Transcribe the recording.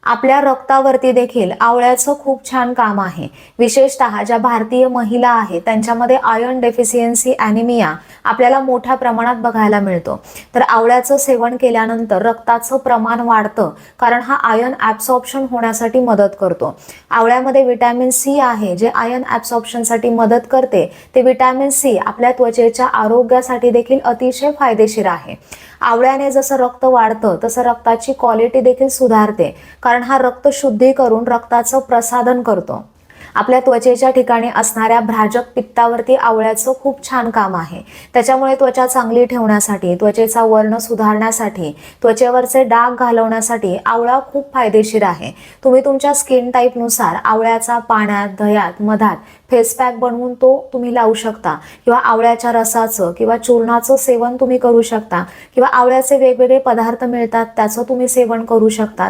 आपल्या रक्तावरती देखील आवळ्याचं खूप छान काम आहे। विशेषतः ज्या भारतीय महिला आहेत त्यांच्यामध्ये आयर्न डेफिशियन्सी ॲनिमिया आपल्याला मोठ्या प्रमाणात बघायला मिळतो। तर आवळ्याचं सेवन केल्यानंतर रक्ताचं प्रमाण वाढतं, कारण हा आयर्न ॲब्सॉर्प्शन होण्यासाठी मदत करतो। आवळ्यामध्ये व्हिटॅमिन सी आहे, जे आयर्न ॲब्सॉर्प्शनसाठी मदत करते। ते व्हिटॅमिन सी आपल्या त्वचेच्या आरोग्यासाठी देखील अतिशय फायदेशीर आहे। आवळ्याने जसं रक्त वाढतं तसं रक्ताची क्वालिटी देखील सुधारते, कारण हा रक्त शुद्धी करून रक्ताचं प्रसाधन करतो। आपल्या त्वचेच्या ठिकाणी असणाऱ्या भ्राजक पित्तावरती आवळ्याचं खूप छान काम आहे। त्याच्यामुळे त्वचा चांगली ठेवण्यासाठी, त्वचेचा वर्ण सुधारण्यासाठी, त्वचेवरचे डाग घालवण्यासाठी आवळा खूप फायदेशीर आहे। तुम्ही तुमच्या स्किन टाईपनुसार आवळ्याचा पाण्यात, दह्यात, मधात फेस पॅक बनवून तो तुम्ही लावू शकता, किंवा आवळ्याच्या रसाचं किंवा चूर्णाचं सेवन तुम्ही करू शकता, किंवा आवळ्याचे वेगवेगळे पदार्थ मिळतात त्याचं तुम्ही सेवन करू शकता।